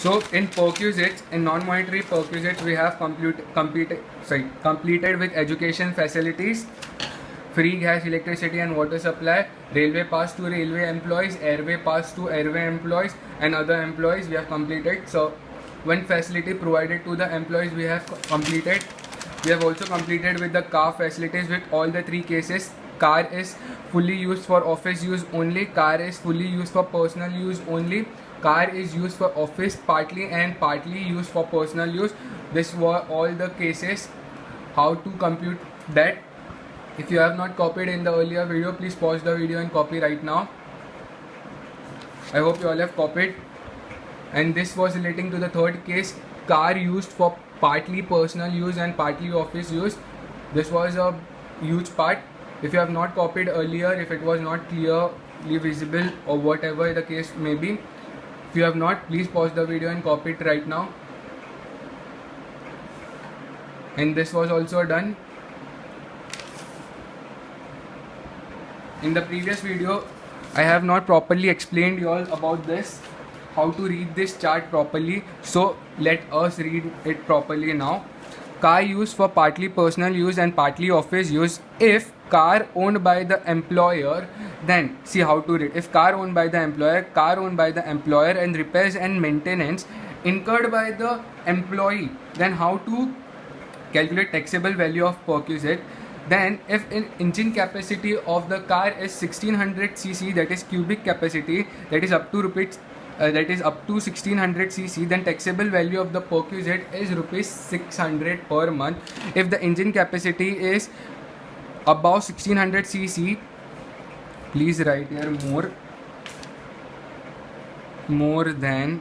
So in perquisites, in non-monetary perquisites, we have completed with education facilities, free gas, electricity and water supply, railway pass to railway employees, airway pass to airway employees and other employees we have completed. So one facility provided to the employees we have completed. We have also completed with the car facilities with all the three cases. Car is fully used for office use only, car is fully used for personal use only, car is used for office partly and partly used for personal use. This were all the cases. How to compute that? If you have not copied in the earlier video, please pause the video and copy right now. I hope you all have copied. And this was relating to the third case, car used for partly personal use and partly office use. This was a huge part. If you have not copied earlier, if it was not clearly visible or whatever the case may be, if you have not, please pause the video and copy it right now. And this was also done. In the previous video, I have not properly explained you all about this, how to read this chart properly. So let us read it properly now. Car used for partly personal use and partly office use. If car owned by the employer, then see how to read. If car owned by the employer and repairs and maintenance incurred by the employee, then how to calculate taxable value of perquisite. Then if in engine capacity of the car is 1600 cc, that is cubic capacity, that is up to 1600 cc, then taxable value of the perquisite is rupees 600 per month. If the engine capacity is above 1600 cc, please write here more than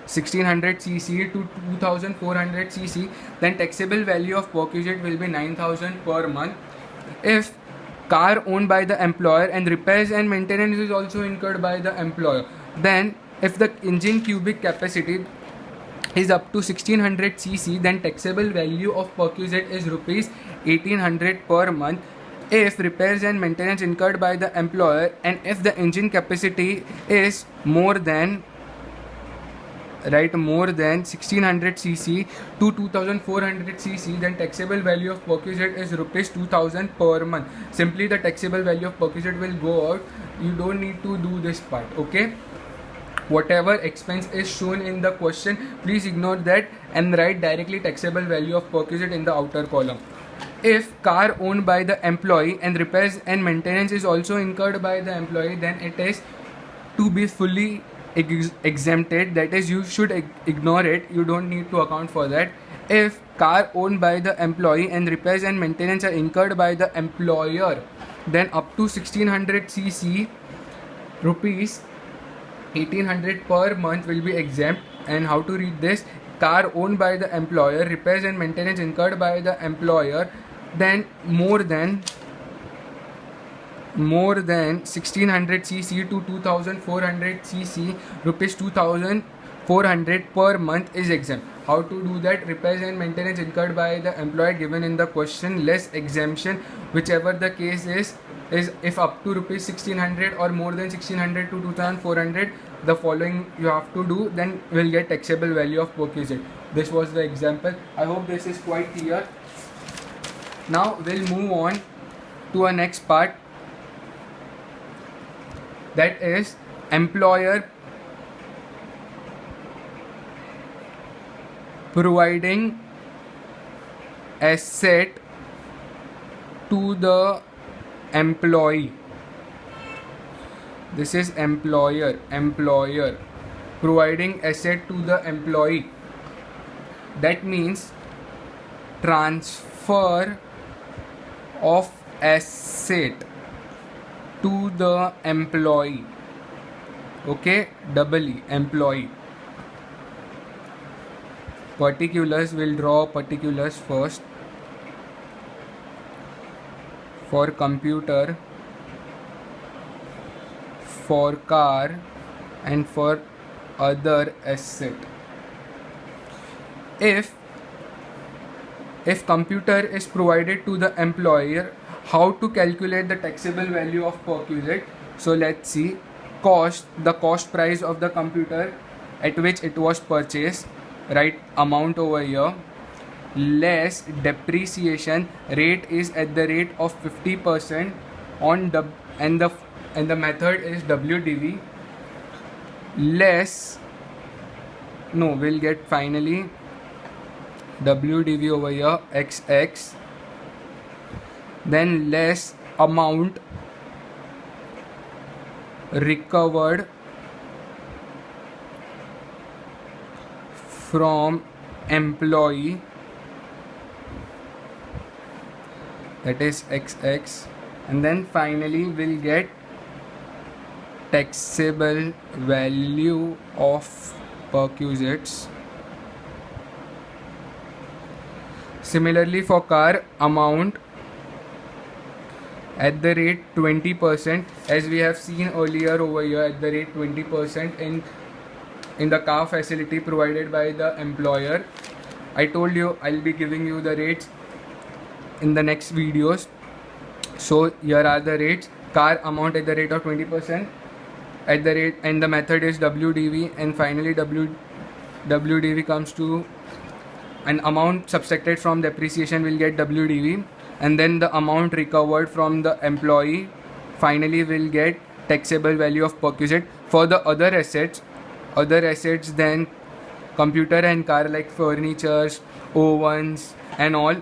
1600 cc to 2400 cc, then taxable value of perquisite will be 9000 per month. If car owned by the employer and repairs and maintenance is also incurred by the employer, then if the engine cubic capacity is up to 1600 cc, then taxable value of perquisite is rupees 1800 per month. If repairs and maintenance incurred by the employer and if the engine capacity is more than 1600 cc to 2400 cc, then taxable value of perquisite is rupees 2000 per month. Simply the taxable value of perquisite will go out. You don't need to do this part, okay? Whatever expense is shown in the question, please ignore that and write directly taxable value of perquisite in the outer column. If car owned by the employee and repairs and maintenance is also incurred by the employee, then it is to be fully exempted, that is you should ignore it, you don't need to account for that. If car owned by the employee and repairs and maintenance are incurred by the employer, then up to 1600 cc, rupees 1800 per month will be exempt. And how to read this? Car owned by the employer, repairs and maintenance incurred by the employer, then more than 1600 cc to 2400 cc, rupees 2400 per month is exempt. How to do that? Repairs and maintenance incurred by the employer given in the question, less exemption, whichever the case is if up to rupees 1600 or more than 1600 to 2400, the following you have to do, then we'll get taxable value of perquisite. This was the example. I hope this is quite clear. Now we'll move on to our next part, that is employer providing asset to the employee. This is employer providing asset to the employee. That means transfer of asset to the employee, okay? Doubly employee. Particulars, will draw particulars first. For computer, for car and for other asset. If computer is provided to the employer, how to calculate the taxable value of perquisite? So let's see. The cost price of the computer at which it was purchased, write amount over here, less depreciation rate is at the rate of 50% on and the method is WDV, less, no, we'll get finally WDV over here XX, then less amount recovered from employee, that is XX, and then finally we'll get taxable value of perquisites. Similarly for car, amount at the rate 20%, as we have seen earlier over here, at the rate 20% in the car facility provided by the employer. I told you I'll be giving you the rates in the next videos. So here are the rates. Car amount at the rate of 20% at the rate, and the method is WDV, and finally WDV comes to an amount subtracted from depreciation will get WDV, and then the amount recovered from the employee finally will get taxable value of perquisite. For the other assets then computer and car like furnitures, ovens and all,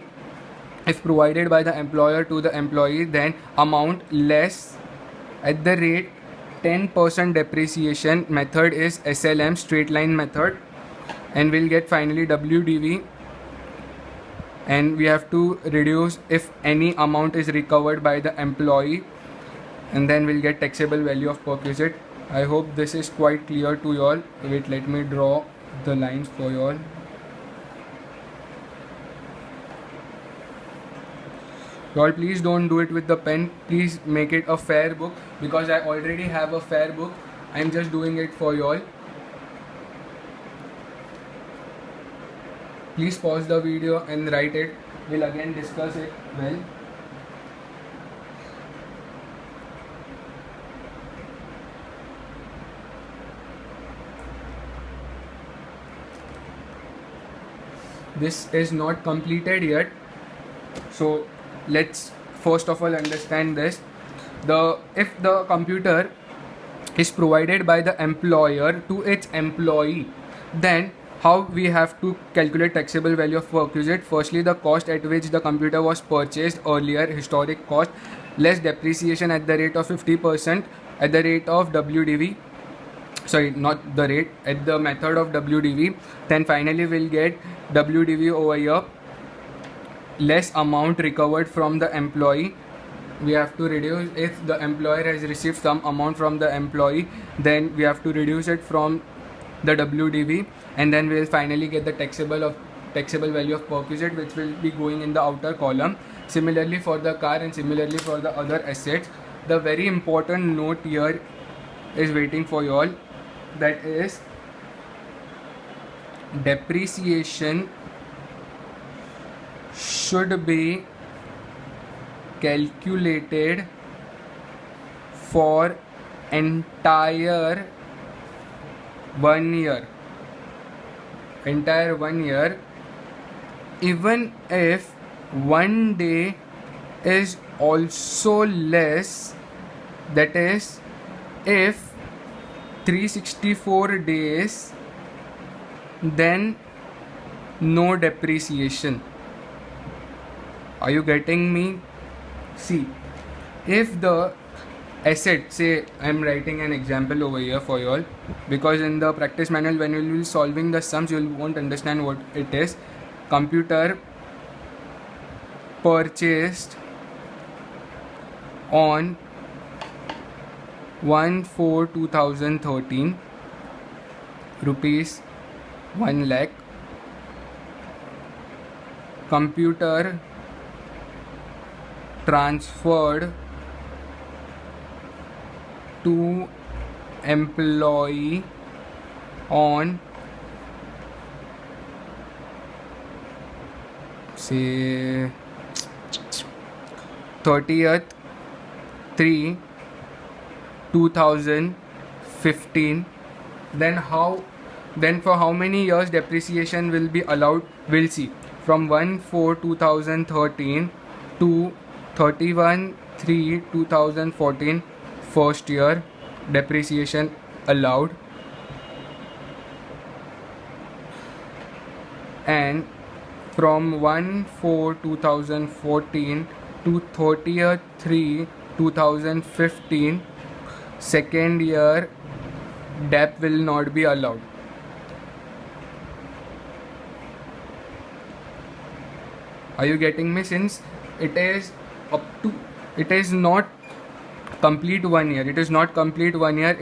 if provided by the employer to the employee, then amount less at the rate 10% depreciation, method is SLM, straight line method, and we'll get finally WDV, and we have to reduce if any amount is recovered by the employee, and then we'll get taxable value of perquisite. I hope this is quite clear to you all. Wait, let me draw the lines for you all. Y'all, please don't do it with the pen. Please make it a fair book, because I already have a fair book. I'm just doing it for y'all. Please pause the video and write it. We'll again discuss it well. This is not completed yet. So let's first of all understand this. If the computer is provided by the employer to its employee, then how we have to calculate taxable value of perquisite? Firstly, the cost at which the computer was purchased earlier, historic cost, less depreciation at the rate of 50% at the rate of WDV, sorry, not the rate, at the method of WDV. Then finally we'll get WDV over here, less amount recovered from the employee. We have to reduce, if the employer has received some amount from the employee, then we have to reduce it from the WDV, and then we'll finally get the taxable value of perquisite, which will be going in the outer column. Similarly for the car and similarly for the other assets. The very important note here is waiting for you all, that is depreciation should be calculated for entire 1 year, even if 1 day is also less, that is if 364 days, then no depreciation. Are you getting me? See, if the asset, say I'm writing an example over here for you all, because in the practice manual when you will be solving the sums you won't understand what it is. Computer purchased on 1/4/2013 rupees 1 lakh. Computer transferred to employee on, say, 30/3/2015. Then how Then for how many years depreciation will be allowed, we'll see. From 1/4/2013 to 31/3/2014, first year depreciation allowed, and from 1/4/2014 to 30/3/2015, second year DEP will not be allowed. Are you getting me? Since it is not complete 1 year,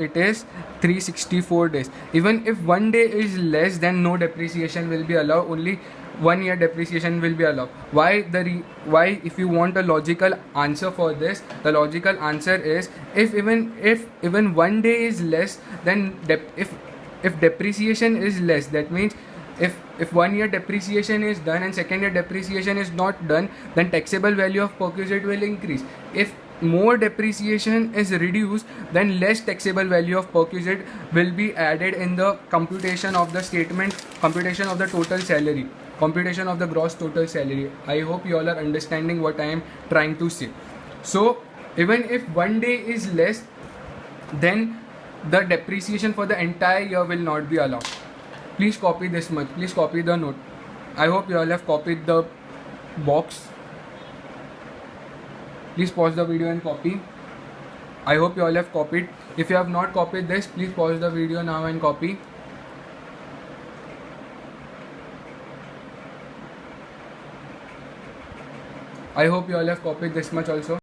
it is 364 days. Even if 1 day is less, then no depreciation will be allowed, only 1 year depreciation will be allowed. Why? If you want a logical answer for this, the logical answer is, if even 1 day is less, then if depreciation is less, that means if 1 year depreciation is done and second year depreciation is not done, then taxable value of perquisite will increase. If more depreciation is reduced, then less taxable value of perquisite will be added in the computation of the statement, computation of the total salary, computation of the gross total salary. I hope you all are understanding what I am trying to say. So even if 1 day is less, then the depreciation for the entire year will not be allowed. Please copy this much. Please copy the note. I hope you all have copied the box. Please pause the video and copy. I hope you all have copied. If you have not copied this, please pause the video now and copy. I hope you all have copied this much also.